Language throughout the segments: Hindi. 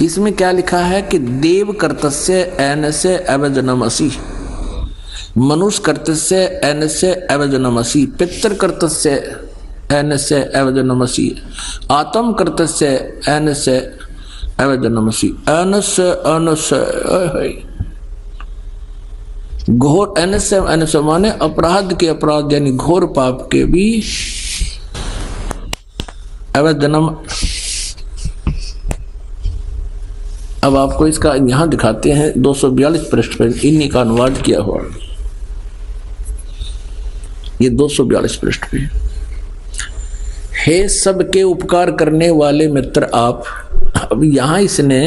इसमें क्या लिखा है कि देव कर्तस्य एनस्य अवजनमसि, मनुष्य कर्तस्य एनस्य अवजनमसि, पितृ कर्तस्य एनस्य अवजनमसि, आत्म कर्तस्य एनस्य अवजनमसि, एनस्य एनस्य घोर एनस्य एनस्य माने अपराध के अपराध यानी घोर पाप के भी अवजनम। अब आपको इसका यहां दिखाते हैं 242 पृष्ठ पर इन्हीं का अनुवाद किया हुआ, ये 242 पृष्ठ पे। हे सबके उपकार करने वाले मित्र आप। अब यहां इसने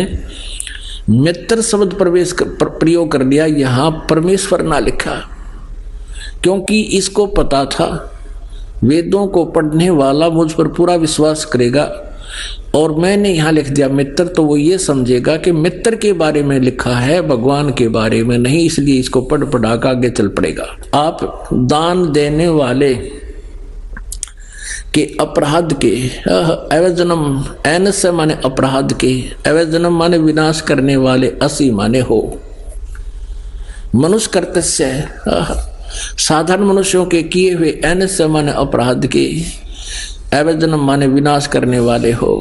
मित्र शब्द प्रयोग कर लिया, यहां परमेश्वर ना लिखा, क्योंकि इसको पता था वेदों को पढ़ने वाला मुझ पर पूरा विश्वास करेगा, और मैंने यहां लिख दिया मित्र, तो वो ये समझेगा कि मित्र के बारे में लिखा है, भगवान के बारे में नहीं, इसलिए इसको पढ़ पढ़ा कर आगे चल पड़ेगा। आप दान देने वाले के अपराध के, अवजनम एनस्य माने अपराध के, अवजनम माने विनाश करने वाले, असि माने हो, मनुष्य कर्तस्य साधारण मनुष्यों के किए हुए, एनस्य माने अपराध के, अवजनम माने विनाश करने वाले हो।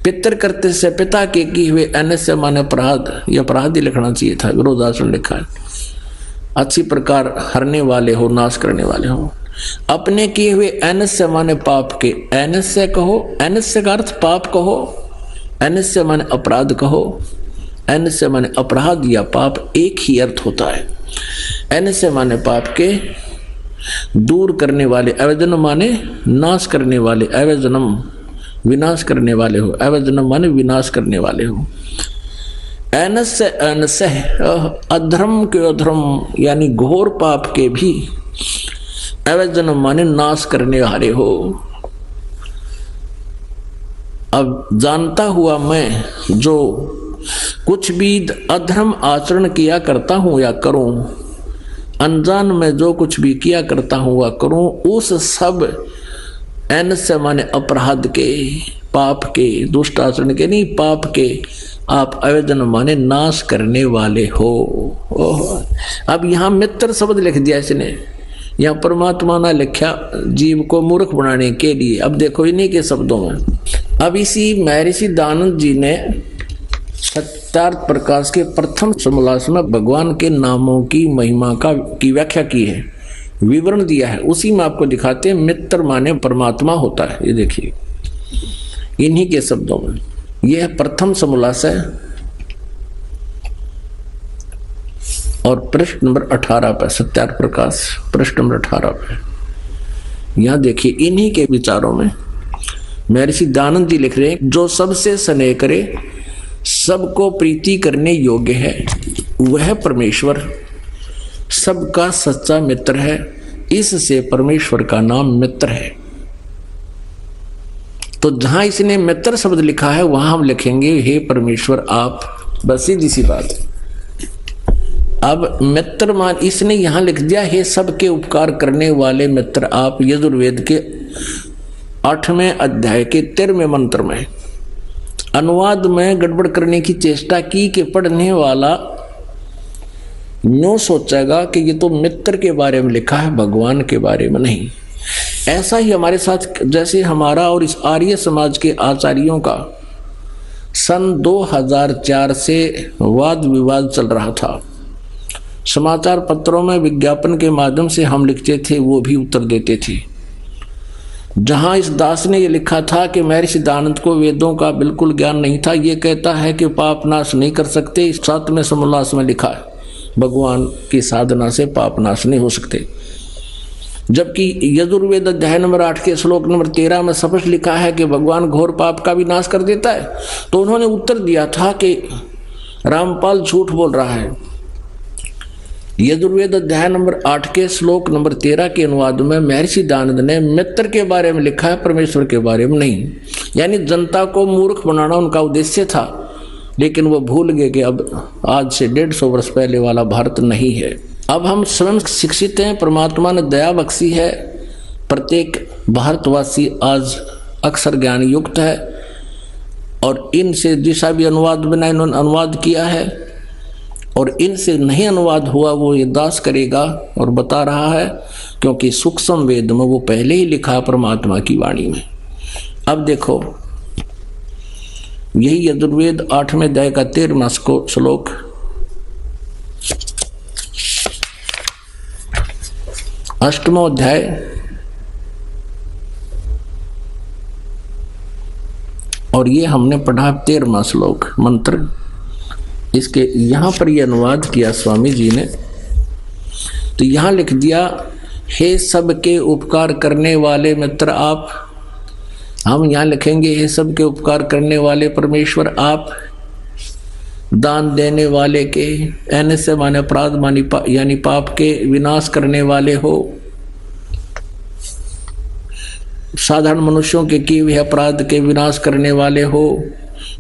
पितृ कर्तस्य पिता के किए हुए, एनस्य माने अपराध, यह अपराध ही लिखना चाहिए था, विरोधासन लिखा है, अच्छी प्रकार हरने वाले हो, नाश करने वाले हो। अपने किए हुए एनस्य माने पाप के, एनस्य कहो, एनस्य का अर्थ पाप कहो, एनस्य माने अपराध कहो, एनस्य माने अपराध या पाप एक ही अर्थ होता है। एनस्य माने पाप के दूर करने वाले, अवजनम माने नाश करने वाले, अवजनम विनाश करने वाले हो, अवजनम माने विनाश करने वाले हो। एनस्य एनस्य अधर्म के अधर्म यानी घोर पाप के भी, अवजनम माने नाश करने वाले हो। अब जानता हुआ मैं जो कुछ भी अधर्म आचरण किया करता हूं या करूं, अनजान में जो कुछ भी किया करता हूं या करूं, उस सब एनस्य माने अपराध के, पाप के, दुष्ट आचरण के नहीं, पाप के आप अवजनम माने नाश करने वाले हो। अब यहां मित्र शब्द लिख दिया इसने, यहाँ परमात्मा ने लिखा जीव को मूर्ख बनाने के लिए। अब देखो इन्हीं के शब्दों में, अब इसी महर्षि दयानंद जी ने सत्यार्थ प्रकाश के प्रथम समोल्लास में भगवान के नामों की महिमा की व्याख्या की है, विवरण दिया है, उसी में आपको दिखाते हैं मित्र माने परमात्मा होता है। ये देखिए इन्हीं के शब्दों में, यह प्रथम समोल्लास है और पृष्ठ नंबर 18 पर, सत्यार्थ प्रकाश पृष्ठ नंबर 18 पे। यहां देखिए इन्हीं के विचारों में महर्षि दयानंद जी लिख रहे हैं, जो सबसे स्नेह करे, सबको प्रीति करने योग्य है, वह परमेश्वर सबका सच्चा मित्र है, इससे परमेश्वर का नाम मित्र है। तो जहां इसने मित्र शब्द लिखा है वहां हम लिखेंगे हे परमेश्वर आप, बस सीधी सी बात है। अब मित्र मान इसने यहां लिख दिया हे सबके उपकार करने वाले मित्र आप, यजुर्वेद के 8वें अध्याय के 13वें मंत्र में। अनुवाद में गड़बड़ करने की चेष्टा की कि पढ़ने वाला यूं सोचेगा कि ये तो मित्र के बारे में लिखा है, भगवान के बारे में नहीं। ऐसा ही हमारे साथ, जैसे हमारा और इस आर्य समाज के आचार्यों का सन 2004 से वाद विवाद चल रहा था। समाचार पत्रों में विज्ञापन के माध्यम से हम लिखते थे, वो भी उत्तर देते थे। जहां इस दास ने ये लिखा था कि महर्षि दयानंद को वेदों का बिल्कुल ज्ञान नहीं था, ये कहता है कि पाप नाश नहीं कर सकते, इस 7वें समोल्लास में लिखा है भगवान की साधना से पाप नाश नहीं हो सकते। जबकि यजुर्वेद अध्याय नंबर 8 के श्लोक नंबर 13 में स्पष्ट लिखा है कि भगवान घोर पाप का भी नाश कर देता है। तो उन्होंने उत्तर दिया था कि रामपाल झूठ बोल रहा है। यजुर्वेद अध्याय नंबर 8 के श्लोक नंबर 13 के अनुवाद में महर्षि दयानंद ने मित्र के बारे में लिखा है, परमेश्वर के बारे में नहीं। यानी जनता को मूर्ख बनाना उनका उद्देश्य था, लेकिन वो भूल गए कि अब आज से 150 वर्ष पहले वाला भारत नहीं है। अब हम स्वयं शिक्षित हैं, परमात्मा ने दया बख्शी है, प्रत्येक भारतवासी आज अक्षर ज्ञान युक्त है और इनसे जिसा भी अनुवाद बना इन्होंने अनुवाद किया है, और इनसे नहीं अनुवाद हुआ वो ये दास करेगा और बता रहा है, क्योंकि सूक्ष्म वेद में वो पहले ही लिखा परमात्मा की वाणी में। अब देखो यही यजुर्वेद 8वें अध्याय का 13वां श्लोक, अष्टमो अध्याय और ये हमने पढ़ा 13वां श्लोक मंत्र। इसके यहां पर ये अनुवाद किया स्वामी जी ने, तो यहां लिख दिया, हे सबके उपकार करने वाले मित्र आप। हम यहां लिखेंगे, हे सबके उपकार करने वाले परमेश्वर आप, दान देने वाले के, एन से माने अपराध मानी यानी पाप के विनाश करने वाले हो, साधारण मनुष्यों के किए हुए अपराध के विनाश करने वाले हो,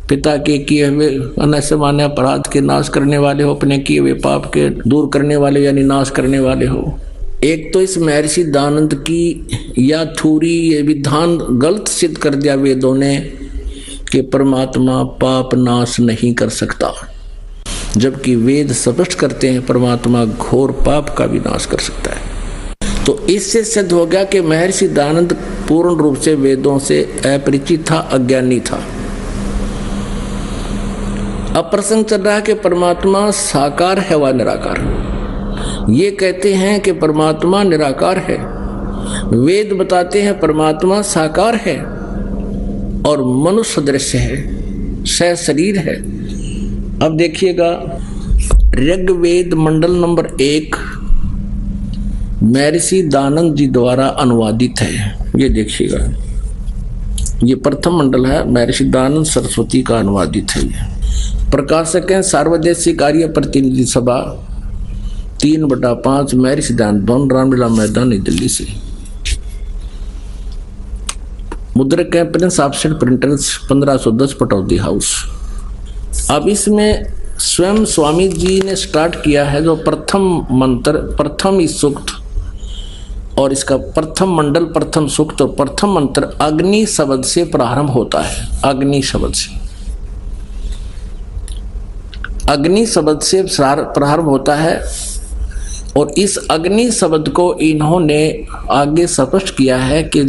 पिता के किए हुए अनैसे माने अपराध के नाश करने वाले हो, अपने किए हुए पाप के दूर करने वाले यानी नाश करने वाले हो। एक तो इस महर्षि दानंद की या थूरी ये विधान गलत सिद्ध कर दिया वेदों ने कि परमात्मा पाप नाश नहीं कर सकता, जबकि वेद स्पष्ट करते हैं परमात्मा घोर पाप का विनाश कर सकता है। तो इससे सिद्ध हो गया कि महर्षि दानंद पूर्ण रूप से वेदों से अपरिचित था, अज्ञानी था। अब प्रसंग चल रहा है कि परमात्मा साकार है व निराकार। ये कहते हैं कि परमात्मा निराकार है, वेद बताते हैं परमात्मा साकार है और मनुष्य दृश्य है, सशरीर है। अब देखिएगा ऋग्वेद मंडल नंबर 1 महर्षि दानंद जी द्वारा अनुवादित है। ये देखिएगा, ये प्रथम मंडल है, महर्षि दानंद सरस्वती का अनुवादित है। ये प्रकाशक हैं सार्वजनिक कार्य प्रतिनिधि सभा 3/5 महर्षि दानंद भवन, रामलीला मैदान, नई दिल्ली से। मुद्रक है Prince offset printers 1510 Pataudi house. अब इसमें स्वयं स्वामी जी ने स्टार्ट किया है जो प्रथम मंत्र, प्रथम ही सूक्त और इसका प्रथम मंडल, प्रथम सूक्त और प्रथम मंत्र अग्नि शब्द से प्रारंभ होता है। अग्नि शब्द से, अग्नि शब्द से प्रारंभ होता है और इस अग्नि शब्द को इन्होंने आगे स्पष्ट किया है कि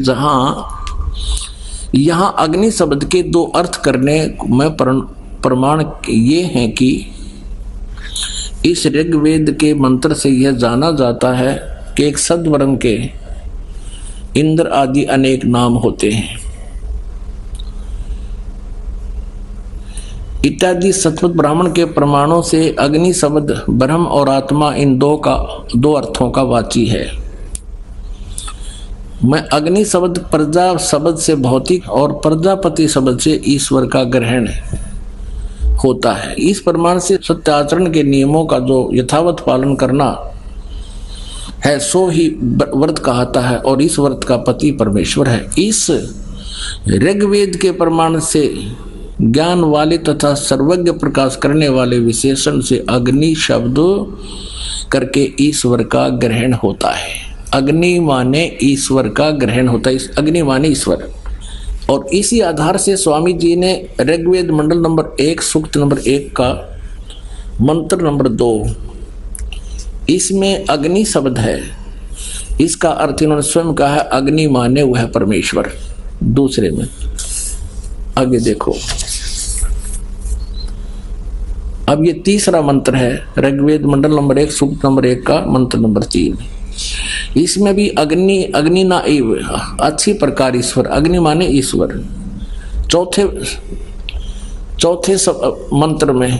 यहाँ अग्नि शब्द के 2 अर्थ करने में प्रमाण ये हैं कि इस ऋग्वेद के मंत्र से यह जाना जाता है कि एक सद्वर्ण के इंद्र आदि अनेक नाम होते हैं इत्यादि। सतवत ब्राह्मण के प्रमाणों से अग्नि शब्द ब्रह्म और आत्मा इन 2 अर्थों का वाची है। मैं अग्नि शब्द प्रजा शब्द से भौतिक और प्रजापति शब्द से ईश्वर का ग्रहण होता है। इस प्रमाण से सत्य आचरण के नियमों का जो यथावत पालन करना है सो ही व्रत कहता है और इस व्रत का पति परमेश्वर है। इस ऋग्वेद के प्रमाण से ज्ञान वाले तथा सर्वज्ञ प्रकाश करने वाले विशेषण से अग्नि शब्द करके ईश्वर का ग्रहण होता है। अग्नि माने ईश्वर का ग्रहण होता है, अग्नि माने ईश्वर। और इसी आधार से स्वामी जी ने ऋग्वेद मंडल नंबर 1 सूक्त नंबर 1 का मंत्र नंबर 2 इसमें अग्नि शब्द है, इसका अर्थ इन्होंने स्वयं कहा है अग्नि माने वह परमेश्वर। दूसरे में आगे देखो, अब ये तीसरा मंत्र है ऋग्वेद मंडल नंबर 1 सूक्त नंबर 1 का मंत्र नंबर 3। इसमें भी अग्नि ना एव अच्छी प्रकार ईश्वर, अग्नि माने ईश्वर। चौथे मंत्र में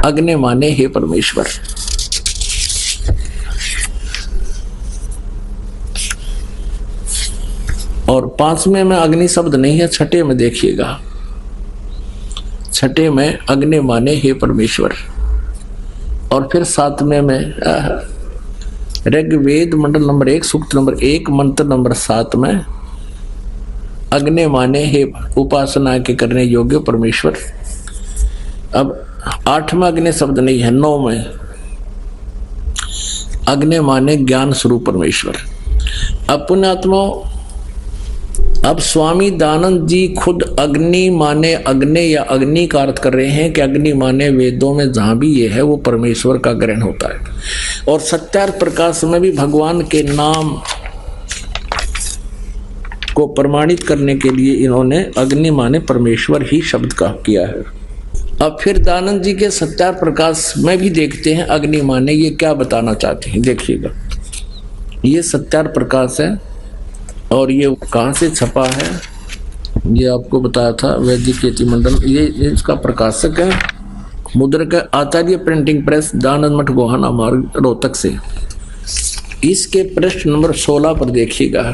अग्नि माने हे परमेश्वर। और 5वें में अग्नि शब्द नहीं है, छठे में देखिएगा, छठे में अग्नि माने हे परमेश्वर। और फिर 7वें में ऋग्वेद मंडल नंबर 1 सूक्त नंबर 1 मंत्र नंबर 7 में अग्नि माने हे उपासना के करने योग्य परमेश्वर। अब 8वां अग्नि शब्द नहीं है, 9 में अग्नि माने ज्ञान स्वरूप परमेश्वर। अब पुण्यात्मा अब स्वामी दानंद जी खुद अग्नि माने अग्नि या अग्नि का अर्थ कर रहे हैं कि अग्नि माने वेदों में जहां भी ये है वो परमेश्वर का ग्रहण होता है। और सत्यार्थ प्रकाश में भी भगवान के नाम को प्रमाणित करने के लिए इन्होंने अग्नि माने परमेश्वर ही शब्द का किया है। अब फिर दानंद जी के सत्यार्थ प्रकाश में भी देखते हैं अग्नि माने ये क्या बताना चाहते हैं। देखिएगा, ये सत्यार्थ प्रकाश है और ये कहाँ से छपा है ये आपको बताया था, वैदिक यति मंडल। ये इसका प्रकाशक है मुद्रक आचार्य प्रिंटिंग प्रेस, दानंद मठ गोहाना मार्ग, रोहतक से। इसके पृष्ठ नंबर 16 पर देखिएगा,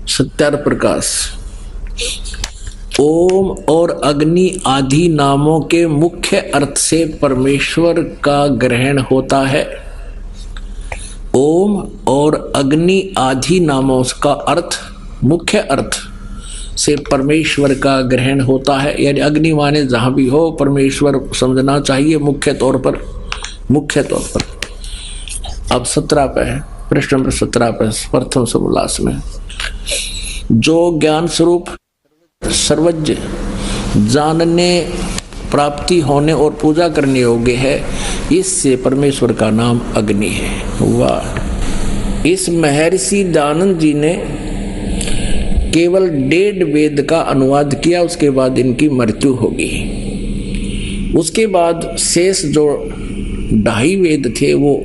सत्यार्थ प्रकाश। ओम और अग्नि आदि नामों के मुख्य अर्थ से परमेश्वर का ग्रहण होता है। ओम और अग्नि आदि नामों का अर्थ, मुख्य अर्थ से परमेश्वर का ग्रहण होता है। यानी अग्नि माने जहां भी हो परमेश्वर समझना चाहिए मुख्य तौर पर, मुख्य तौर पर। अब 17 पे है, पृष्ठ नंबर 17 पे प्रथम समोल्लास में, जो ज्ञान स्वरूप सर्वज्ञ जानने, प्राप्ति होने और पूजा करने योग्य है, इससे परमेश्वर का नाम अग्नि है। वाह! इस महर्षि दानंद जी ने केवल 1.5 वेद का अनुवाद किया, उसके बाद इनकी मृत्यु होगी। उसके बाद शेष जो 2.5 वेद थे वो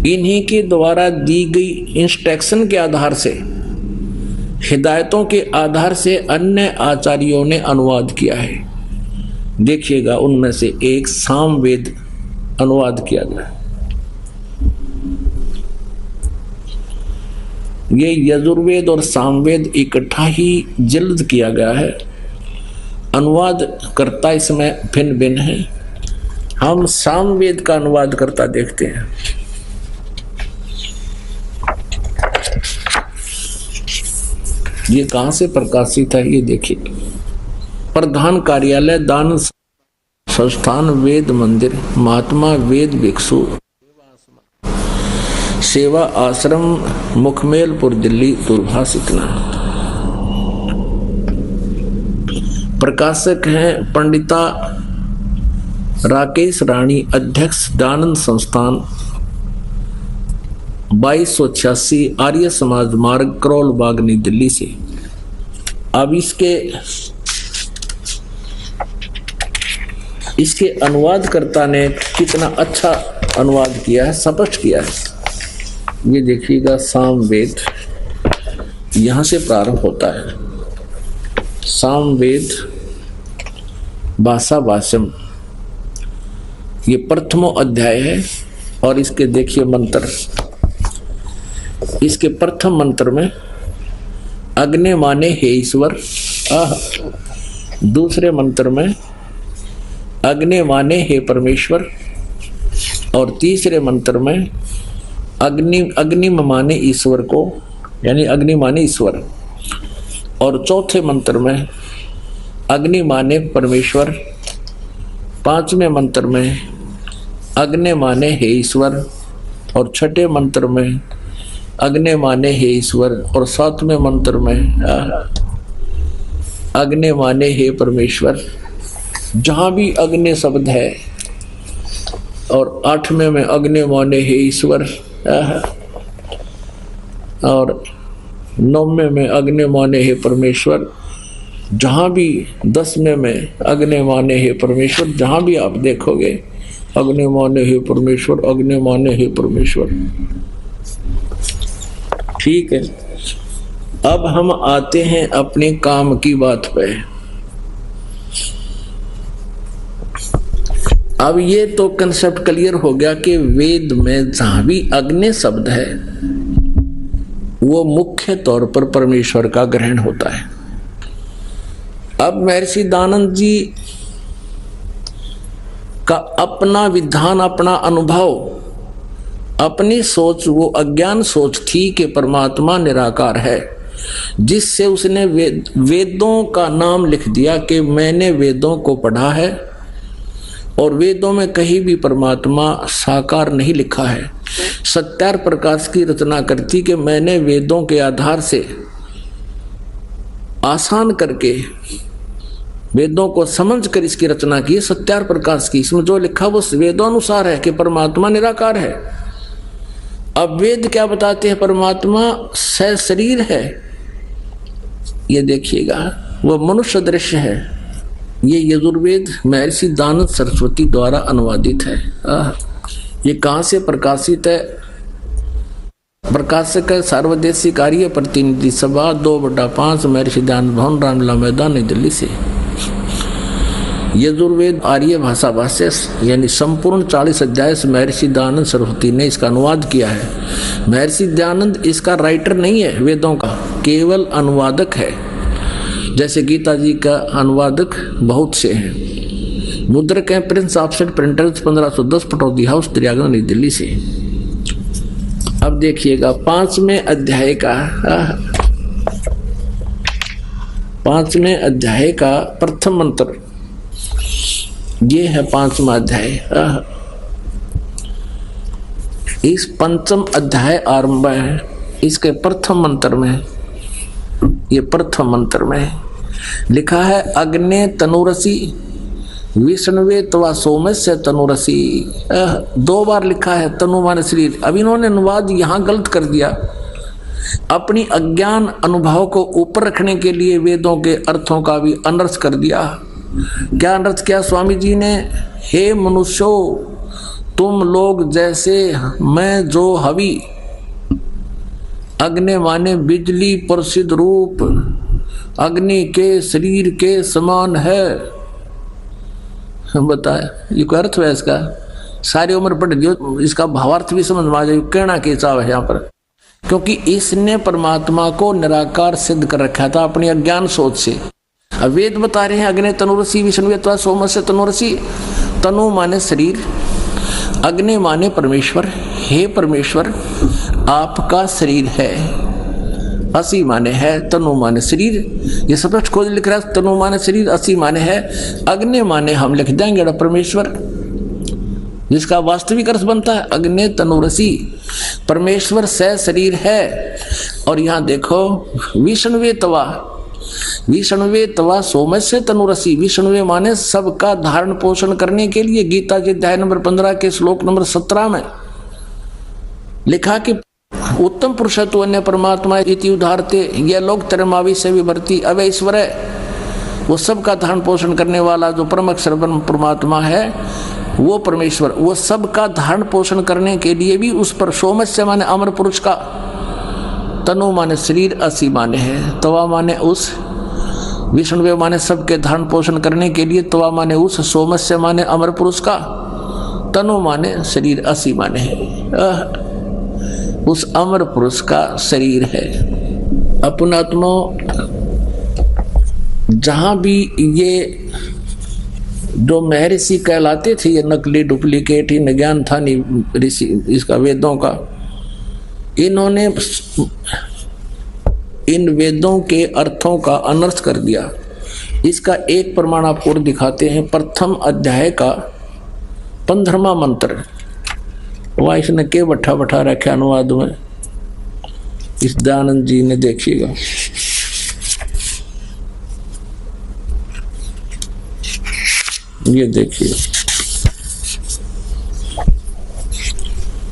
इन्हीं के द्वारा दी गई इंस्ट्रक्शन के आधार से, हिदायतों के आधार से अन्य आचार्यों ने अनुवाद किया है। देखिएगा, उनमें से एक सामवेद अनुवाद किया गया। ये यजुर्वेद और सामवेद इकट्ठा ही जल्द किया गया है। अनुवाद करता इसमें भिन्न भिन्न है। हम सामवेद का अनुवाद करता देखते हैं। ये कहां से प्रकाशित है ये देखिए, प्रधान कार्यालय दान संस्थान वेद मंदिर, महात्मा वेद भिक्षु सेवा आश्रम, मुखमेलपुर, दिल्ली, दूरभाष इतना। प्रकाशक हैं पंडिता राकेश रानी, अध्यक्ष दानंद संस्थान, 2286 आर्य समाज मार्ग, करोल बाग, नई दिल्ली से। अब इसके अनुवादकर्ता ने कितना अच्छा अनुवाद किया है, स्पष्ट किया है। ये देखिएगा, सामवेद यहां से प्रारंभ होता है। सामवेद भाषा भाष्यम, ये प्रथमो अध्याय है। और इसके देखिए मंत्र, इसके प्रथम मंत्र में अग्नि माने हे ईश्वर, दूसरे मंत्र में अग्नि माने हे परमेश्वर, और तीसरे मंत्र में अग्नि माने ईश्वर को, यानी अग्नि माने ईश्वर, और चौथे मंत्र में अग्नि माने परमेश्वर, पांचवें मंत्र में अग्नि माने हे ईश्वर, और छठे मंत्र में अग्नि माने हे ईश्वर, और सातवें मंत्र में अग्नि माने हे परमेश्वर। जहां भी अग्नि शब्द है, और 8वें में अग्नि माने हे ईश्वर, और 9वें में अग्नि माने हे परमेश्वर। जहां भी 10वें में अग्नि माने हे परमेश्वर, जहां भी आप देखोगे अग्नि माने हे परमेश्वर, अग्नि माने हे परमेश्वर। ठीक है, अब हम आते हैं अपने काम की बात पे। अब ये तो कंसेप्ट क्लियर हो गया कि वेद में जहां भी अग्नि शब्द है वो मुख्य तौर पर परमेश्वर का ग्रहण होता है। अब महर्षि दानंद जी का अपना विधान, अपना अनुभव, अपनी सोच, वो अज्ञान सोच थी कि परमात्मा निराकार है, जिससे उसने वेदों का नाम लिख दिया कि मैंने वेदों को पढ़ा है, और वेदों में कहीं भी परमात्मा साकार नहीं लिखा है। सत्यार प्रकाश की रचना करती कि मैंने वेदों के आधार से आसान करके वेदों को समझकर इसकी रचना की। सत्यार प्रकाश की, इसमें जो लिखा वो वेदोनुसार है कि परमात्मा निराकार है। अब वेद क्या बताते हैं? परमात्मा सशरीर है। ये देखिएगा, वो मनुष्य दृश्य है। ये यजुर्वेद महर्षि दानंद सरस्वती द्वारा अनुवादित है। ये कहाँ से प्रकाशित है? प्रकाशक है सार्वदेशिक कार्य प्रतिनिधि सभा 2/5 महर्षि दयानंद भवन रामलीला मैदान नई दिल्ली से। यजुर्वेद आर्य भाषा भाष्य यानी संपूर्ण 40 अध्याय से महर्षि दयानंद सरस्वती ने इसका अनुवाद किया है। महर्षि दयानंद इसका राइटर नहीं है वेदों का, केवल अनुवादक है। जैसे गीता जी का अनुवादक बहुत से हैं। मुद्रक हैं Prince offset printers 1510 Pataudi house Daryaganj नई दिल्ली से। अब देखिएगा 5वें अध्याय का प्रथम मंत्र, ये है 5वां अध्याय। इस 5वां अध्याय आरंभ है इसके प्रथम मंत्र में। ये प्रथम मंत्र में लिखा है अग्ने तनुरसी विष्णुवे तवा सोमस्य तनुरसी। 2 बार लिखा है तनु माने शरीर। अब इन्होंने अनुवाद यहाँ गलत कर दिया। अपनी अज्ञान अनुभव को ऊपर रखने के लिए वेदों के अर्थों का भी अनर्थ कर दिया। क्या अनर्थ किया स्वामी जी ने? हे मनुष्यो, तुम लोग जैसे मैं जो हवि, अग्नि माने बिजली प्रसिद्ध रूप, अग्नि के शरीर के समान है। बताया ये कोई अर्थ है इसका? सारी उम्र पढ़ लियो, इसका भावार्थ भी समझ में आ जाए। कहना के चाव है यहाँ पर, क्योंकि इसने परमात्मा को निराकार सिद्ध कर रखा था अपनी अज्ञान सोच से। अब वेद बता रहे हैं अग्नि तनुरसी विष्णुवे तवा सोमस्य तनुरसी। तनु माने शरीर, अग्नि माने परमेश्वर। हे परमेश्वर, आपका शरीर है। असी माने है, तनु माने शरीर। ये स्पष्ट खोज लिख रहा है, तनु माने शरीर, असी माने है। अग्नि माने हम लिख देंगे परमेश्वर, जिसका वास्तविक अर्थ बनता है अग्नि तनुरसी, परमेश्वर से शरीर है। और यहाँ देखो विष्णुवे तवा, विष्णुवे तवा सोमस्य तनुरसी। विष्णुवे माने सबका धारण पोषण करने के लिए। गीता जी अध्याय नंबर 15 के श्लोक नंबर 17 में लिखा कि उत्तम पुरुषत्व अन्य परमात्मा इति उदाहरते यह लोग तरमावी से विभर्ती अवे ईश्वर है। वो सबका धारण पोषण करने वाला जो परम अक्षर ब्रह्म परमात्मा है वो परमेश्वर, वो सबका धारण पोषण करने के लिए भी उस पर सोमस्य माने अमर पुरुष का, तनु माने शरीर, असी माने है, तवा माने उस, विष्णुवे माने सबके धारण पोषण करने के लिए, तवा माने उस, सोमस्य माने अमर पुरुष का, तनु माने शरीर, असी माने है उस अमर पुरुष का शरीर है। अपनात्मा जहां भी ये जो महर्षि कहलाते थे, ये नकली डुप्लीकेट ही न ज्ञान था नहीं ऋषि इसका वेदों का, इन्होंने इन वेदों के अर्थों का अनर्थ कर दिया। इसका एक प्रमाण आपको दिखाते हैं। प्रथम अध्याय का 15वां मंत्र, वह इसने के बैठा बैठा रखा अनुवाद में, इस दयानंद जी ने, देखिएगा ये देखिए,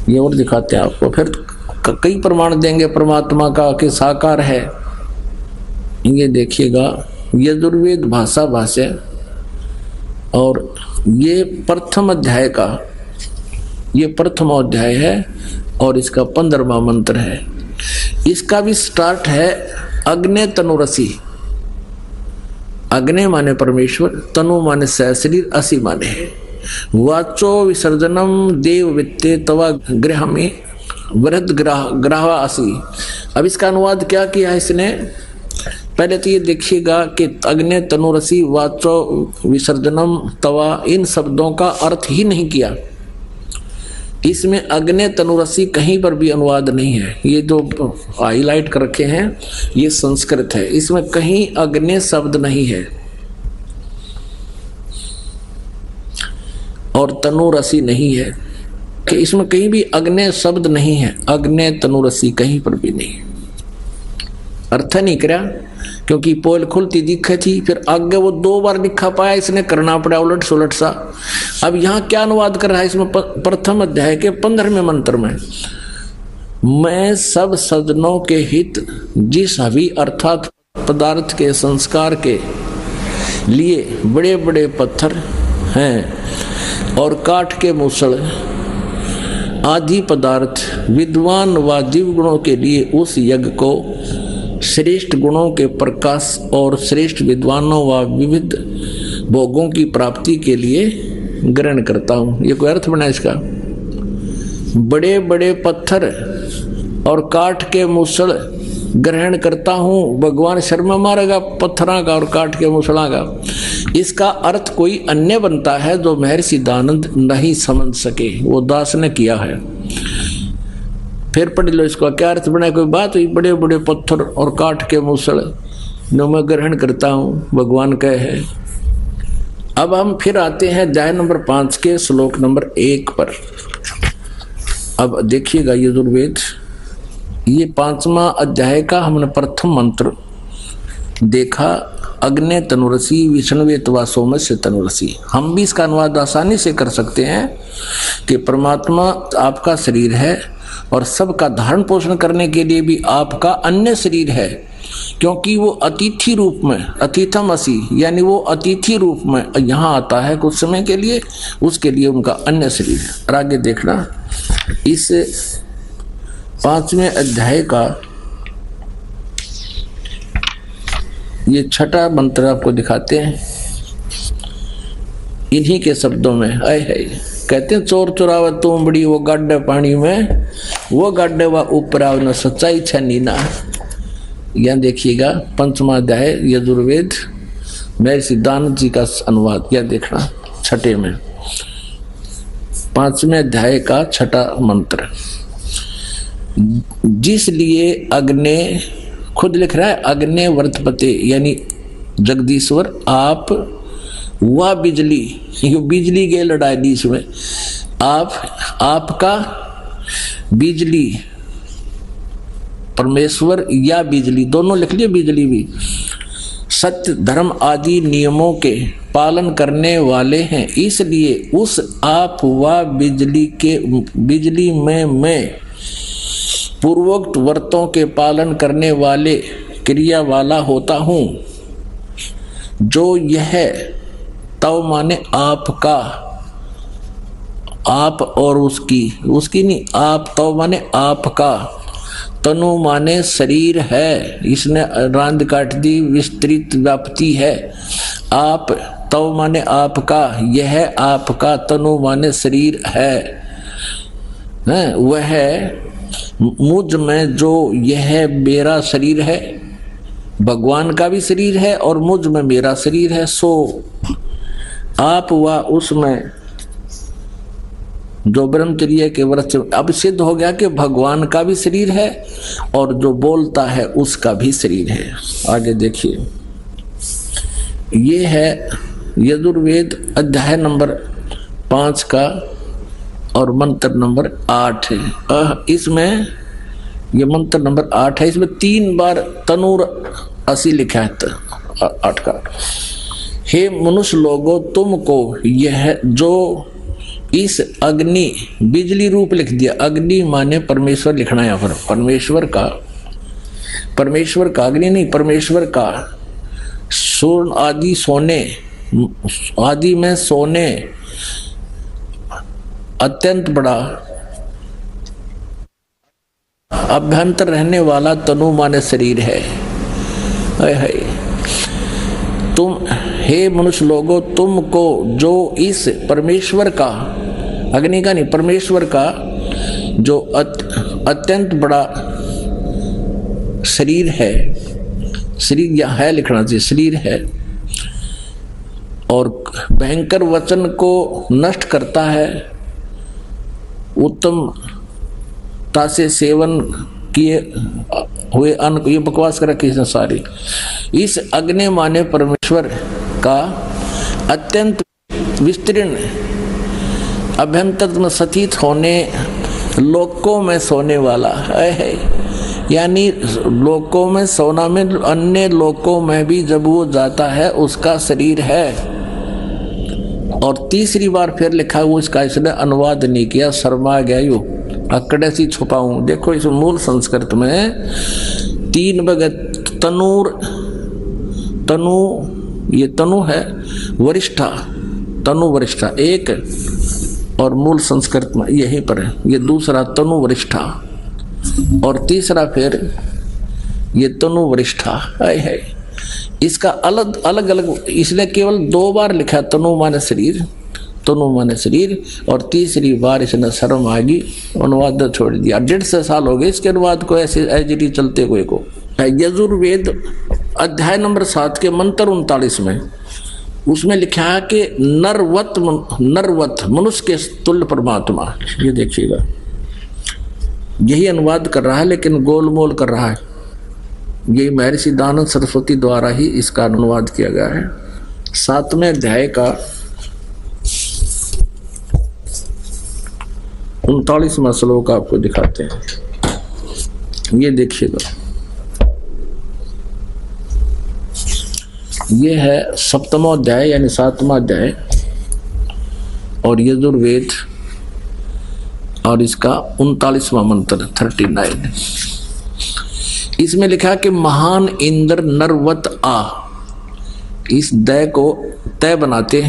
ये और दिखाते हैं आपको। फिर कई प्रमाण देंगे परमात्मा का कि साकार है। ये देखिएगा यजुर्वेद भाषा भाष्य, और ये प्रथम अध्याय का, ये प्रथम अध्याय है और इसका 15वां मंत्र है। इसका भी स्टार्ट है अग्नि तनुरसी। अग्नि माने परमेश्वर, तनु माने शरीर, असी माने है। वाचो विसर्जनम देव वित्ते तवा गृह में वृद्ध ग्रह असी। अब इसका अनुवाद क्या किया है इसने? पहले तो ये देखिएगा कि अग्नि तनुरसी, वाचो विसर्जनम, तवा, इन शब्दों का अर्थ ही नहीं किया। इसमें अग्नि तनुरसी कहीं पर भी अनुवाद नहीं है। ये जो हाईलाइट कर रखे हैं ये संस्कृत है, इसमें कहीं अग्नि शब्द नहीं है। और तनुरसी नहीं है, कि इसमें कहीं भी अग्नि शब्द नहीं है, अग्नि तनुरसी कहीं पर भी नहीं। अर्थ नहीं करा, क्योंकि पोल खुलती दिखे थी, फिर आगे वो 2 बार लिखा पाया, इसने करना पड़ा उलट सुलट सा। अब यहाँ क्या अनुवाद कर रहा है इसमें प्रथम अध्याय के 15वें मंत्र में, मैं सब सज्जनों के हित जिस हवि अर्थात पदार्थ के संस्कार के लिए बड़े बड़े पत्थर हैं और काठ के मूसल आदि पदार्थ विद्वान व दिव्य गुणों के लिए उस यज्ञ को श्रेष्ठ गुणों के प्रकाश और श्रेष्ठ विद्वानों व विविध भोगों की प्राप्ति के लिए ग्रहण करता हूँ। ये कोई अर्थ बना इसका? बड़े बड़े पत्थर और काठ के मूसल ग्रहण करता हूँ, भगवान शर्मा मारेगा पत्थरा का और काठ के मूसला का। इसका अर्थ कोई अन्य बनता है जो महर्षि दानंद नहीं समझ सके, वो दास ने किया है। फिर पढ़ लो इसका क्या अर्थ बना। कोई बात हुई, बड़े बड़े पत्थर और काठ के मूसल जो मैं ग्रहण करता हूँ, भगवान कहे है। अब हम फिर आते हैं अध्याय नंबर 5 के श्लोक नंबर 1 पर। अब देखिएगा यजुर्वेद, ये 5वां अध्याय का हमने प्रथम मंत्र देखा, अग्नि तनुरसी विष्णुवे तवा सोमस्य तनुरसी। हम भी इसका अनुवाद आसानी से कर सकते हैं कि परमात्मा आपका शरीर है और सबका धारण पोषण करने के लिए भी आपका अन्य शरीर है, क्योंकि वो अतिथि रूप में, अतिथम असि यानी वो अतिथि रूप में यहाँ आता है कुछ समय के लिए, उसके लिए उनका अन्य शरीर है। और आगे देखना, इस 5वें अध्याय का ये 6ठा मंत्र आपको दिखाते हैं इन्हीं के शब्दों में। आए है कहते हैं, चोर चुरावे तुम बड़ी वो गाड्डे पानी में, वो गाड्डे व ऊपर आव न सच्चाई छनी ना। यहाँ देखिएगा 5वां अध्याय यजुर्वेद महर्षि दानंद जी का अनुवाद। यह देखना 6ठे में 5वें अध्याय का 6ठा मंत्र। जिसलिए अग्नि, खुद लिख रहा है, अग्नि वर्तपते यानी जगदीश्वर आप, वह बिजली, ये बिजली के लड़ाई दी इसमें, आप, आपका बिजली, परमेश्वर या बिजली, दोनों लिख लिए, बिजली भी, सत्य धर्म आदि नियमों के पालन करने वाले हैं। इसलिए उस आप व बिजली में मैं पूर्वोक्त व्रतों के पालन करने वाले क्रिया वाला होता हूँ। जो यह तव माने आपका, आप और उसकी नहीं, आप तव माने आपका, तनु माने शरीर है, इसने रांद काट दी, विस्तृत व्याप्ति है। आप तव माने आपका, यह आपका, तनु माने शरीर है, वह मुझ में जो यह मेरा शरीर है, भगवान का भी शरीर है और मुझ में मेरा शरीर है, सो आप व उसमें जो ब्रह्मचर्य के व्रत से अब सिद्ध हो गया कि भगवान का भी शरीर है और जो बोलता है उसका भी शरीर है। आगे देखिए, ये है यजुर्वेद अध्याय नंबर 5 का और मंत्र नंबर 8 है। इसमें ये मंत्र नंबर 8 है, इसमें 3 बार तनुर असी लिखा है 8 का। हे मनुष्य लोगों, तुमको यह जो इस अग्नि, बिजली रूप लिख दिया, अग्नि माने परमेश्वर लिखना है यहाँ पर, परमेश्वर का अग्नि नहीं, परमेश्वर का स्वर्ण आदि सोने आदि में सोने अत्यंत बड़ा अभ्यंतर रहने वाला तनु माने शरीर है। तुम हे मनुष्य लोगों, तुमको जो इस परमेश्वर का, अग्नि का नहीं, परमेश्वर का जो अत्यंत बड़ा शरीर है, शरीर या है लिखना चाहिए, शरीर है, और भयंकर वचन को नष्ट करता है, उत्तमता से सेवन किए हुए अन्न, ये बकवास कर रखी है सारी। इस अग्नि माने परमेश्वर का अत्यंत विस्तीर्ण अभ्यंतर में स्थित होने, लोकों में सोने वाला है, यानी लोकों में सोना में अन्य लोकों में भी जब वो जाता है उसका शरीर है। और तीसरी बार फिर लिखा हुआ, इसका इसने अनुवाद नहीं किया, शर्मा गया यू अकड़े सी छुपाऊं। देखो इस मूल संस्कृत में 3 भगत तनूर, तनु ये तनु है, वरिष्ठा, तनु वरिष्ठा एक, और मूल संस्कृत में यहीं पर है ये दूसरा तनु वरिष्ठा, और तीसरा फिर ये तनु वरिष्ठा है। इसका अलग अलग इसलिए केवल 2 बार लिखा, तनु माने शरीर, तनु माने शरीर, और तीसरी बार इसने शर्म आगी अनुवाद छोड़ दिया। 150 साल हो गए इसके अनुवाद को ऐसे एजिटी चलते हुए को। यजुर्वेद अध्याय नंबर 7 के मंत्र 39 में उसमें लिखा है कि नरवत मनुष्य के तुल्य परमात्मा। ये देखिएगा, यही अनुवाद कर रहा है लेकिन गोलमोल कर रहा है। यही महर्षि दयानंद सरस्वती द्वारा ही इसका अनुवाद किया गया है। 7वें अध्याय का 39वां श्लोक आपको दिखाते हैं। ये देखिएगा, ये है 7वां अध्याय यानी 7वां अध्याय और यजुर्वेद, और इसका 39वां मंत्र 39। इसमें लिखा कि महान इंद्र नरवत आ, इस दय को तय बनाते हैं।